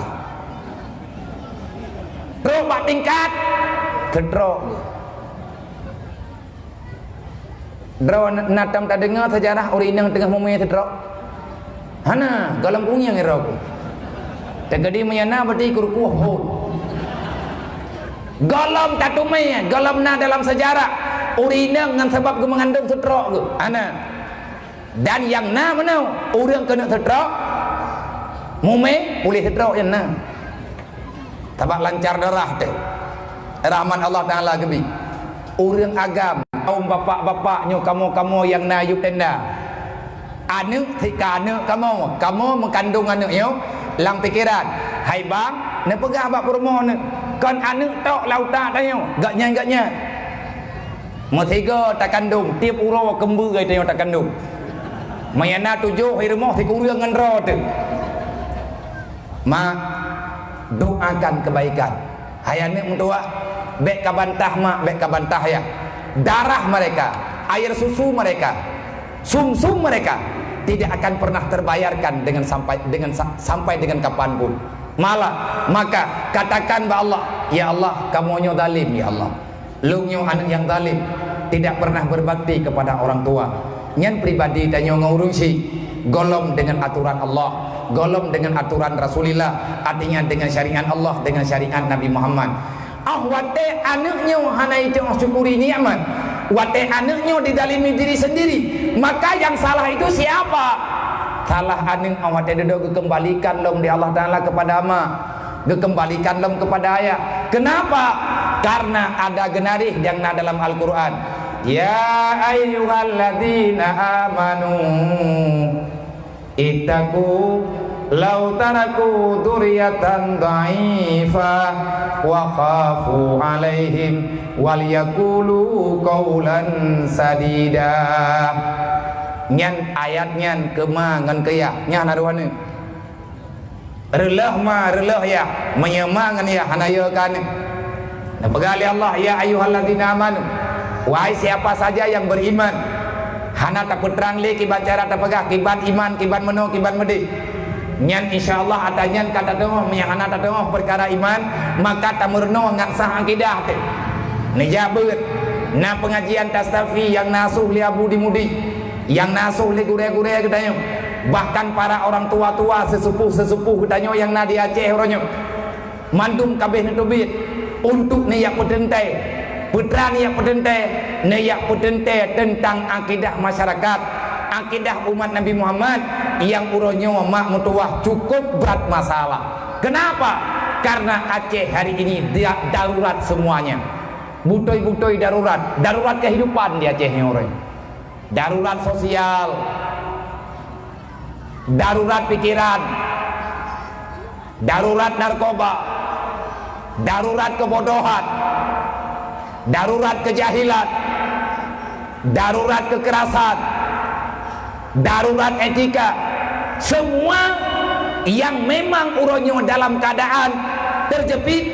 truk bak tingkat kedrok drawa natam tak dengar sejarah orang inang tengah mumai sedrok hana galam punya ngerok tegadi menyana berarti kurkuh hol galam tak tumai galam na dalam sejarah urina dengan sebab ke mengandung sedrok ke ana dan yang na mana orang kena sedrok mume boleh sedrok yang na sebab lancar darah teh rahman Allah Taala gebi orang agam kaum bapak-bapaknya kamu yang na yuk tenda anak tika anak kamu mengandung anaknya lang pikiran hai bang ne pegah bak rumah ne kan anak tok lauta tanya gaknya Matiga tak kandung tiap uro kembu gai tanya tak kandung mayana 7 hari rumah si kurang ngan ro tu mak doakan kebaikan hayane mentua bek kabantah mak bek kabantah ya darah mereka air susu mereka sum-sum mereka tidak akan pernah terbayarkan dengan sampai dengan kapanpun. Malah maka katakan ba Allah, ya Allah kamu nyo zalim ya Allah. Lu nyo anak yang zalim, tidak pernah berbakti kepada orang tua. Nyen pribadi dan nyo ngurusi golong dengan aturan Allah, golong dengan aturan Rasulullah, artinya dengan syariat Allah, dengan syariat Nabi Muhammad. Wate anaknya hana itu syukuri nikmat. Wate anaknya didalimi diri sendiri, Maka yang salah itu siapa? Salah aning awak tidak kembalikan long di Allah Ta'ala kepada ama, kembalikan long kepada ayah. Kenapa? Karena ada genarih yang dalam Al-Quran. Ya ayyuhalladzina amanu ittaqu law taraku dzurriyyatan dha'ifa wa khafu 'alaihim wal yaqulu qawlan sadida. Nyan ayat nyan kema ngan kaya nyan aruane relah ma relah ya menyema ngan ya hanaya kan. Nah pegali Allah ya ayyuhalladzina amanu, wahai siapa saja yang beriman. Hana tak putrang le kibat cara tak pegah kibat iman kibat meno kibat medih. Nyan insyaallah ada nyan kata doa yang hana tak doa perkara iman maka tak murno ngan sah akidah teh. Ni jabeut na pengajian tastafi yang nasuh li abu dimudi, yang nasuh li gure-gure katanya. Bahkan para orang tua-tua sesepuh-sesepuh katanya yang na di Aceh oronyo. Mandum kabeh netubit untuk niat pedente. Putra niat pedente, niat pedente tentang akidah masyarakat, akidah umat Nabi Muhammad yang uronyo mak mutuah cukup berat masalah. Kenapa? Karena Aceh hari ini dia darurat semuanya. Butoi-butoi darurat, darurat kehidupan di Aceh ni orang. Darurat sosial, darurat pikiran, darurat narkoba, darurat kebodohan, darurat kejahilan, darurat kekerasan, darurat etika. Semua yang memang uronyo dalam keadaan terjepit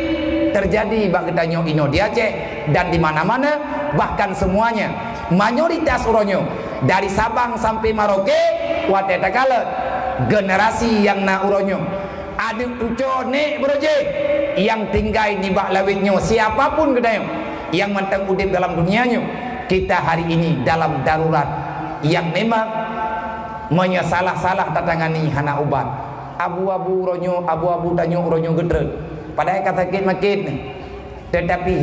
terjadi bak ketanyo ino di Aceh dan di mana-mana, bahkan semuanya mayoritas uronyo dari Sabang sampai Merauke wateta kala generasi yang na uronyo ada uco nek broje yang tinggal di bak lawitnyo siapapun kedayo yang mentang udip dalam dunianya. Kita hari ini dalam darurat yang memang menyesalah-salah tatangani hana ubat abu-abu ronyo abu-abu tanyo ronyo gedre padahal kata makin tetapi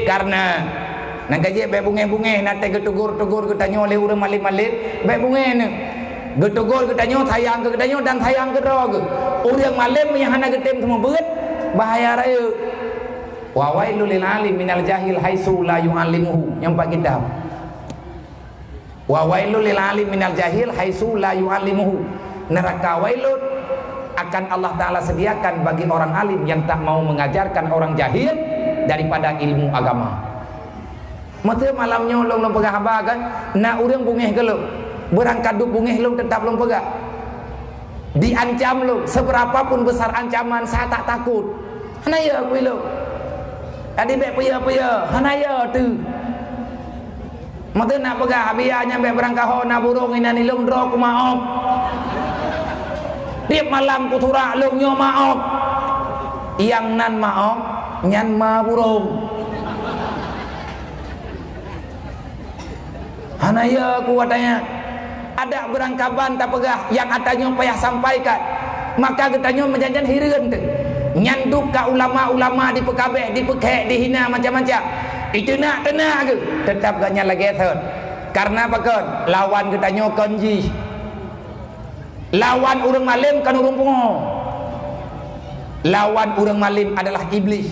karena nang gaje be bunge-bunge nate getugur-tugur ketanyo le urang malip-malip be bunge ne getugur ketanyo sayang ke ketanyo dan sayang ke rog urang malip yang hana getem semua beut bahaya raya. Wa wailul lil alim minal jahil haitsu la yu'allimuhu, yang pak kitab. Wa wailul lil alim minal jahil haitsu la yu'allimuhu. Neraka wailun akan Allah Ta'ala sediakan bagi orang alim yang tak mau mengajarkan orang jahil daripada ilmu agama. Mata malam nyolong long pegah haba kan nak urang bungeh gelo berangkat duk bungeh long tetap long pegah diancam long seberapapun besar ancaman saya tak takut. Hanaya aku lo tadi bek puya hanaya tu mata nak pegah biarnya bek berangkat ho na burung ina ni long dro ku maaf tiap malam ku turak long nyo maaf yang nan maaf nyan ma burung hanaya ku katanya ada berangkaban tak pegah yang katanya payah sampaikan maka katanya menjanjian hireun tu nyanduk ka ulama-ulama di pekabeh di pekek dihina macam-macam itu nak tenang ke tetap gaknya lagi third karena apa kan lawan katanya konji lawan urang malim kan urang pungo lawan urang malim adalah iblis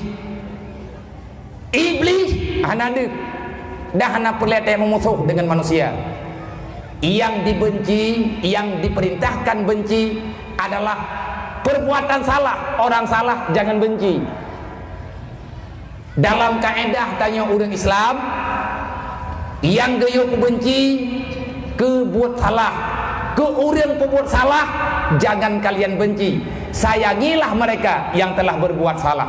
hana deuk dah hana pelete memusuh dengan manusia. Yang dibenci, yang diperintahkan benci adalah perbuatan salah. Orang salah jangan benci. Dalam kaedah tanya orang Islam, yang gayuk benci ke buat salah, ke orang pembuat salah jangan kalian benci. Sayangilah mereka yang telah berbuat salah.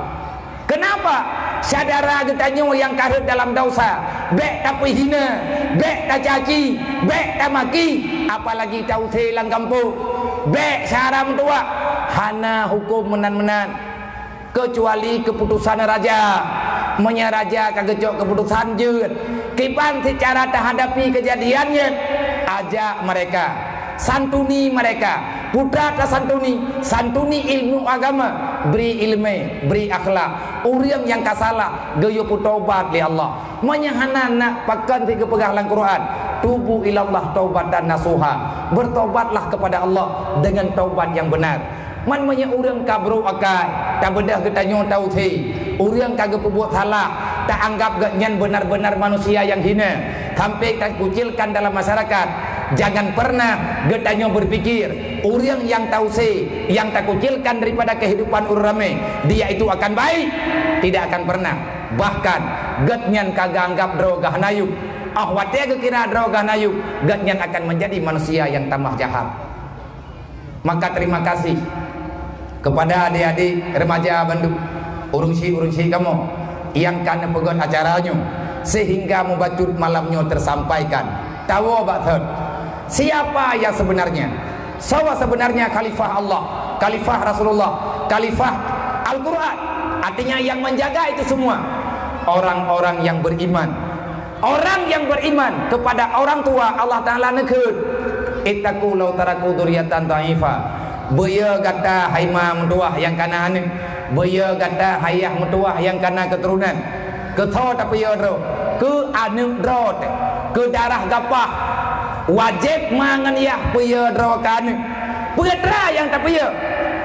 Kenapa? Saudara getanyo yang karut dalam dosa, bek tapi hina, bek tak caci, bek tak maki, apalagi tahu selang kampung, bek saram tua, hana hukum menan-menan, kecuali keputusan raja, menyaraja kagecok keputusan jeut, kipan secara tak hadapi kejadiannya, ajak mereka, santuni mereka, putra tak santuni ilmu agama, beri ilmu, beri akhlak. Orang yang kasalah gayo putobat li Allah. Menyahana nak pakan tiga pegah lang Quran. tubu ilallah taubatan nasuha, bertobatlah kepada Allah dengan taubat yang benar. Man banyak orang kabro akai tak bedah ketanyo tahu thi, orang kagak perbuat salah, tak anggap gatnyan benar-benar manusia yang hina, sampai tak kucilkan dalam masyarakat. Jangan pernah getanyo berpikir orang yang tahu si, yang tak kucilkan daripada kehidupan orang ramai, dia itu akan baik. Tidak akan pernah. Bahkan gatnyan kagak anggap drogah nayuk, wate kira drogah nayuk, gatnyan akan menjadi manusia yang tambah jahat. Maka terima kasih kepada adik-adik remaja Bandung, urungsi kamu yang kan pegon acaranya sehingga mubacut malamnya tersampaikan. Tahu bathad siapa yang sebenarnya? Siapa sebenarnya khalifah Allah, khalifah Rasulullah, khalifah Al-Quran? Artinya yang menjaga itu semua orang-orang yang beriman. Orang yang beriman kepada orang tua Allah Ta'ala nekeun, ittaqu law taraku dzurriatan dha'ifa. Beya kata haima mentuah yang kana ane, beya kata hayah mentuah yang kana keturunan, ke tho tapi ya ro, ke anu ro, ke darah gapah wajib mangan ya beya ro kan, putra yang tapi ya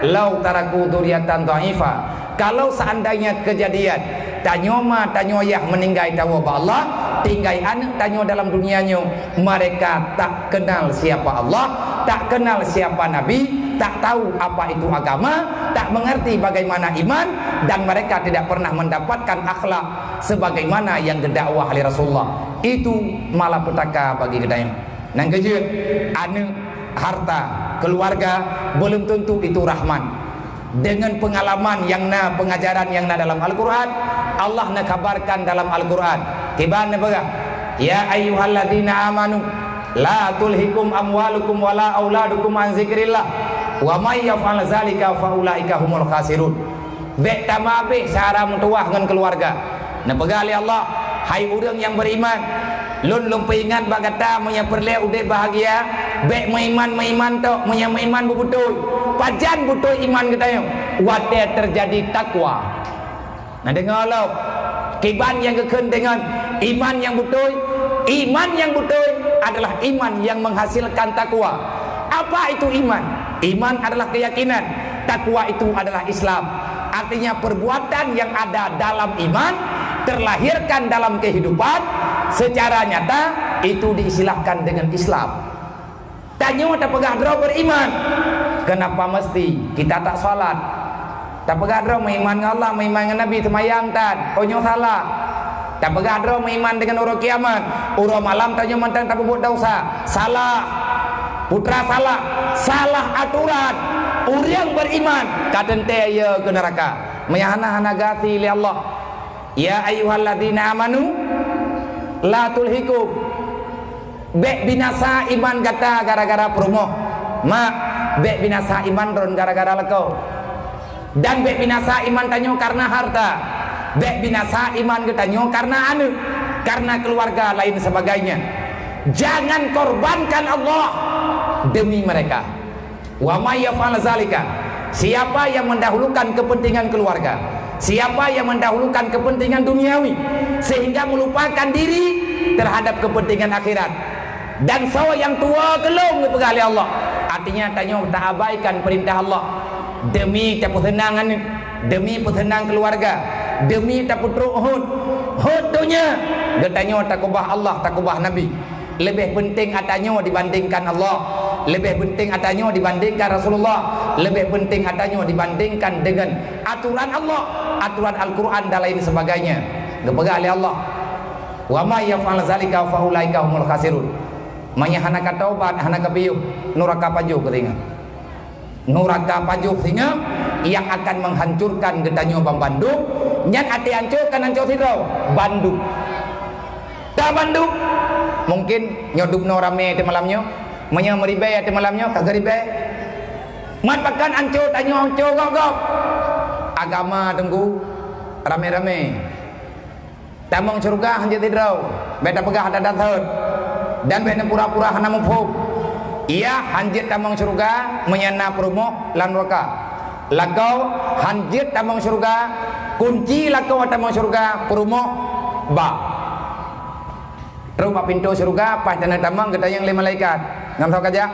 lau taraku dzurriatan dha'ifa. Kalau seandainya kejadian tanyo ayah meninggal tahu Allah, tinggal anak tanyo dalam dunianya, mereka tak kenal siapa Allah, tak kenal siapa Nabi, tak tahu apa itu agama, tak mengerti bagaimana iman, dan mereka tidak pernah mendapatkan akhlak sebagaimana yang didakwah oleh Rasulullah. Itu malapetaka bagi kedai. Nang keje anu harta keluarga belum tentu itu rahman. Dengan pengalaman yang pengajaran yang dalam Al-Quran, Allah nak kabarkan dalam Al-Quran tiba nabaga, ya ayyuhalladzina amanu la tulhikum amwalukum wala auladukum an zikrillah wa may yaf'al zalika fa ulaika humul khasirun. Bek tamabe cara mentuah dengan keluarga. Nabaga oleh Allah, hai orang yang beriman, lun ingat bagata munya perle udah bahagia, bek meiman tok munya meiman bebutuh. Pajan butuh iman kita yang wate terjadi takwa. Nah dengar lo kiban yang keken dengan iman yang betul. Iman yang betul adalah iman yang menghasilkan takwa. Apa itu iman? Iman adalah keyakinan, takwa itu adalah Islam. Artinya perbuatan yang ada dalam iman terlahirkan dalam kehidupan secara nyata, itu diistilahkan dengan Islam. Tanya tak pegah draw beriman, kenapa mesti kita tak salat? Tak pegah draw meiman dengan Allah, meiman dengan Nabi, semayang tan, onyo salah. Tak pegah draw meiman dengan urut kiamat, urut malam tanya mantan tak berbuat dosa, salah. Putra salah aturan. Orang beriman kadente ya ke neraka. Mayahana gati li Allah. Ya ayyuhalladzina amanu la tulhikum. Bek binasa iman kata gara-gara promo. Bek binasa iman ron gara-gara lekau. Dan bek binasa iman tanyo karena harta. Bek binasa iman tanyo karena anu, karena keluarga lain sebagainya. Jangan korbankan Allah demi mereka. Wa may yaf'al zalika. Siapa yang mendahulukan kepentingan keluarga, siapa yang mendahulukan kepentingan duniawi sehingga melupakan diri terhadap kepentingan akhirat, dan sawa yang tua kelong dipegali Allah, artinya tanya tak abaikan perintah Allah demi tak persenangan, demi persenang keluarga, demi tak putruk hud dunia, getanya takubah Allah, takubah Nabi. Lebih penting adanya dibandingkan Allah, lebih penting adanya dibandingkan Rasulullah, lebih penting adanya dibandingkan dengan aturan Allah, aturan Al-Quran dan lain sebagainya. Dipegang oleh Allah. Wa may yaf'al zalika fa ulaika humul khasirun. Manya hanaka taubat, hanaka piyuh, nuraka pajuh keringat. Nuraka pajuh singa yang akan menghancurkan getanyo Bang Bandung, nyan ati hancurkan hancur sirau Bandung. Tak Bandung mungkin nyodup no rame di malamnya, manya meribai di malamnya kagak ribai. Mat pakan hancur tanyo hancur gok. Agama tunggu rame-rame. Tamong surga hanjit tidrau, beda pegah ada dathut, dan beda pura-pura hana mufuk. Ia hanjit tamong surga menyana promo lan neraka. Lakau hanjit tamong surga, kunci lakau tamong surga promo ba. Terus pak pintu surga pas tanah tamang kita yang lima malaikat. Ngam tahu kaja?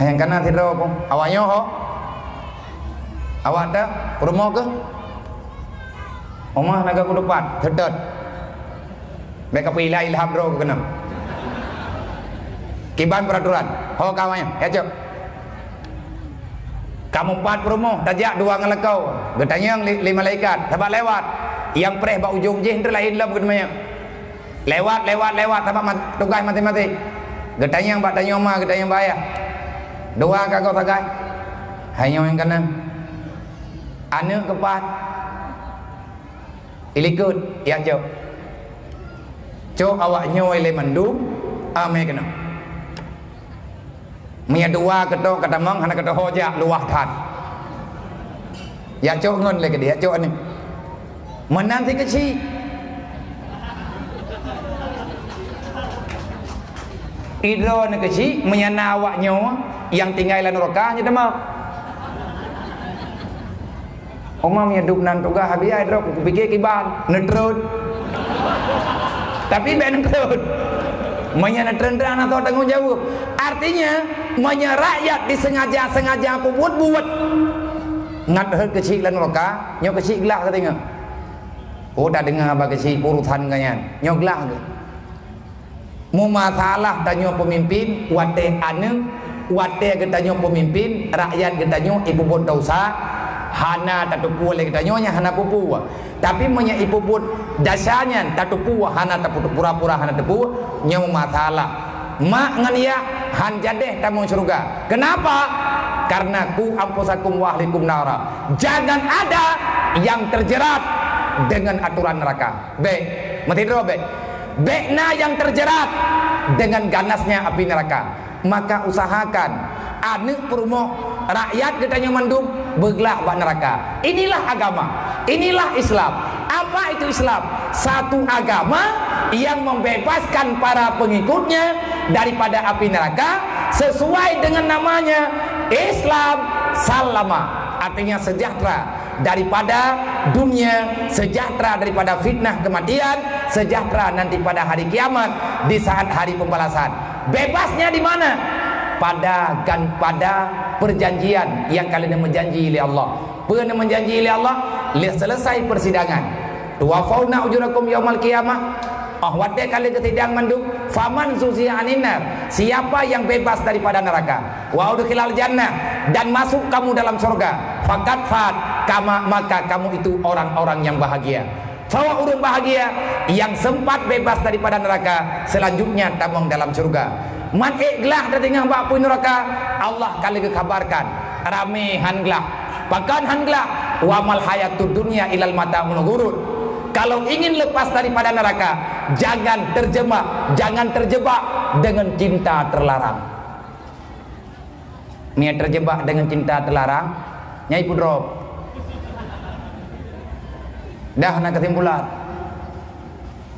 Yang kanan tidur pun. Awaknya ho. Awak dah rumah ke? Rumah naga kudupat, sedot. Mereka pilih ilham bro kena. Kiban peraturan. Ho kawannya, ya cok. Kamu 4 rumah, dajak 2 ngelekau. Getanya yang 5 malaikat, sahabat lewat. Yang preh bak ujung jih terlain dalam kedemanya. Lewat, sahabat tugas mati-mati. Getanya yang bak tanya omah, getanya yang bayar. 2 kagau tagai. Hanya yang kena. Anak kepat. Ilikut, ya cok. Cok awak nyoy le mandum, ame kena. Mia 2 ketok kata mang hana kata hoja luah that. Ya cok ngon le ke dia cok ni. Menanti kecil. Idro ni kecil menyana awak nyawa yang tinggal dalam neraka nya demam. Oma punya duk nan tugas habis idro aku fikir kiban netrut. Tapi ben netrut. Menyana terang atau tanggung jawab. Artinya menyana rakyat disengaja-sengaja aku buat ngat hal kecil dalam neraka, nyo kecil gelah katanya. Oh dah dengar apa kecil urusan kanyan. Nyo gelah ke? Mu masalah tanya pemimpin, wate ane, wate kita nyo pemimpin, rakyat kita nyo ibu buat dosa, hana tatupu oleh kita nyonya hana pupu. Tapi menya ibu buat dasarnya tatupu hana tatupu pura-pura hana tepu, nyo masalah. Mak ngania han jadeh tamu surga. Kenapa? Karena ku ampusakum wa ahlikum nara. Jangan ada yang terjerat dengan aturan neraka. B. Mati dulu B. Bekna yang terjerat dengan ganasnya api neraka. Maka usahakan anak perumoh rakyat kita yang mandum bergelah bak neraka. Inilah agama. Inilah Islam. Apa itu Islam? Satu agama yang membebaskan para pengikutnya daripada api neraka sesuai dengan namanya Islam salama, artinya sejahtera daripada dunia, sejahtera daripada fitnah kematian, sejahtera nanti pada hari kiamat di saat hari pembalasan. Bebasnya di mana? Pada perjanjian yang kalian menjanji oleh Allah. Pernah menjanji oleh Allah selesai persidangan. Tuwafauna ujurakum yaumal qiyamah. Wate kali ketidang manduk faman zuziya aninar, siapa yang bebas daripada neraka wa udkhilal jannah, dan masuk kamu dalam surga, faqad fat kama, maka kamu itu orang-orang yang bahagia. Bahwa orang bahagia yang sempat bebas daripada neraka, selanjutnya tamang dalam surga. Man iklah datang bak pun neraka, Allah kali kekabarkan rame hanglah pakan hanglah wa mal hayatud dunya ilal mata'ul ghurur. Kalau ingin lepas daripada neraka, jangan terjebak dengan cinta terlarang. Mia terjebak dengan cinta terlarang, nyai pudrop. Dah nak kesimpulan.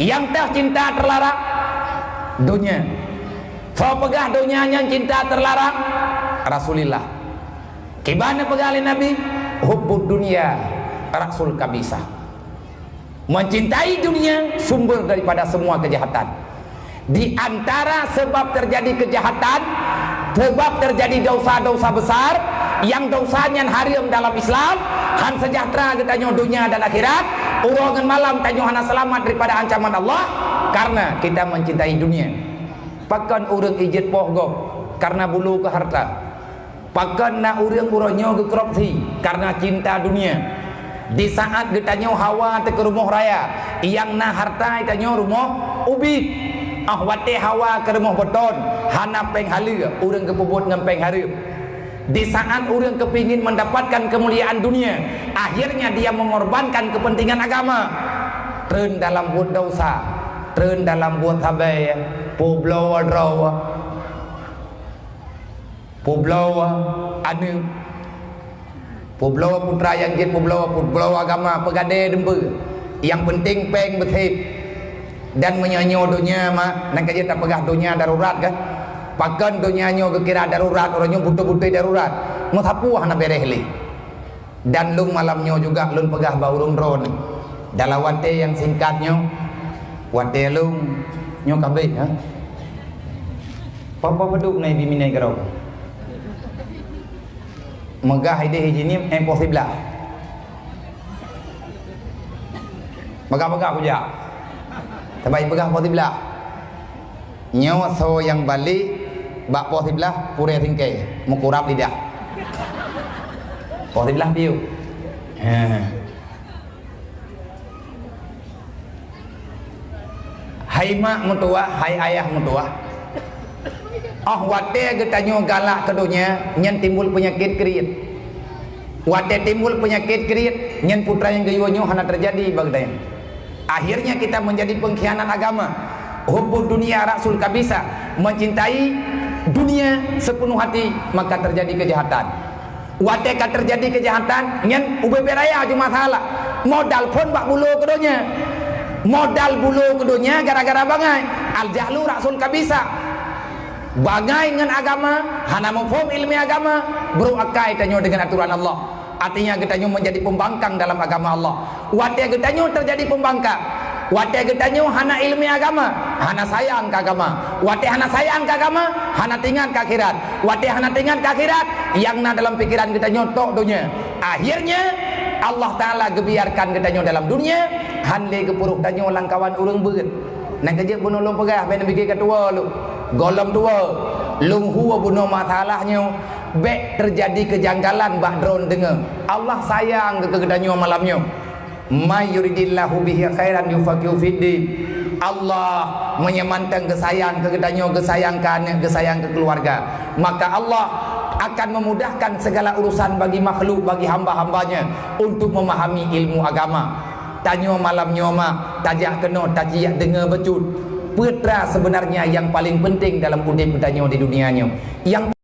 Yang dah cinta terlarang, dunia. Kau pegah dunia yang cinta terlarang, Rasulillah. Kibana pegali Nabi, hubbud dunia, Rasul kabisa. Mencintai dunia sumber daripada semua kejahatan. Di antara sebab terjadi kejahatan, sebab terjadi dosa-dosa besar yang dosanya haram dalam Islam, han sejahtera kita nyo dunia dan akhirat, urangan malam tanyo hana selamat daripada ancaman Allah karena kita mencintai dunia. Pakan urang ijit pohgok karena bulu ke harta. Pakan na urang nyo ke korupsi karena cinta dunia. Di saat getanyo hawa te ke rumah raya, yang na harta itanyo rumah ubit. Wate hawa ke rumah beton, hana peng halu, urang kepubut ngempeng haru. Di saat urang kepingin mendapatkan kemuliaan dunia, akhirnya dia mengorbankan kepentingan agama. Tren dalam buat dosa, tren dalam buat habai, poblowa drawa, poblowa anu. Poblawa putra yang jin poblawa agama pegade dembe. Yang penting peng betip dan menyanyo dunia mak nak aja tak pegah dunia darurat kan. Pakan dunia nyo kira darurat, orangnya butuh-butuh darurat. Mau sapu hana berehli. Dan lung malamnya juga lun pegah baurung drone. Dalam wate yang singkatnya Wate lung nyo kabeh ha. Papa peduk nai biminai garau. Megah ide hijini impossible. Megah-megah puja. Terbaik megah possible. Nyo so yang balik bak possible pure tingkai mukurap lidah. Possible piu. Hai mak mutua, hai ayah mutua. Wate getanyo galak kedunya nyen timbul penyakit kerit. Wate timbul penyakit kerit nyen putra yang gayuanyo hana terjadi bagdayan. Akhirnya kita menjadi pengkhianat agama. Hubbud dunia rasul kabisa, mencintai dunia sepenuh hati maka terjadi kejahatan. Wate ka terjadi kejahatan nyen UBP raya cuma salah. Modal pun bak bulu kedunya. Modal bulu kedunya gara-gara bangai al jahlu rasul kabisa. Bangai dengan agama, hana mafhum ilmi agama, beruakai tanyo dengan aturan Allah. Artinya getanyo menjadi pembangkang dalam agama Allah. Wate getanyo terjadi pembangkang. Wate getanyo hana ilmi agama, hana sayang ke agama. Wate hana sayang ke agama, hana tingan ke akhirat. Wate hana tingan ke akhirat, yang na dalam pikiran getanyo tok dunia. Akhirnya Allah Ta'ala gebiarkan getanyo dalam dunia. Hanle kepuruk tanyo langkawan urang beut. Nang kerja bunuh lom pegah ben bikin ketua lu. Golom dua lung huwa bunuh masalahnya. Bek terjadi kejanggalan bak drone dengar. Allah sayang ke gedanyo malamnya. May yuridillahu bihi khairan yufaqihu fiddin. Allah menyemantang kesayang ke gedanyo, kesayangkan, kesayang ke keluarga. Maka Allah akan memudahkan segala urusan bagi makhluk, bagi hamba-hambanya untuk memahami ilmu agama. Tanyo malam nyoma tajak kena tajiak dengar becut. Putra sebenarnya yang paling penting dalam udip tanyo di dunianya. Yang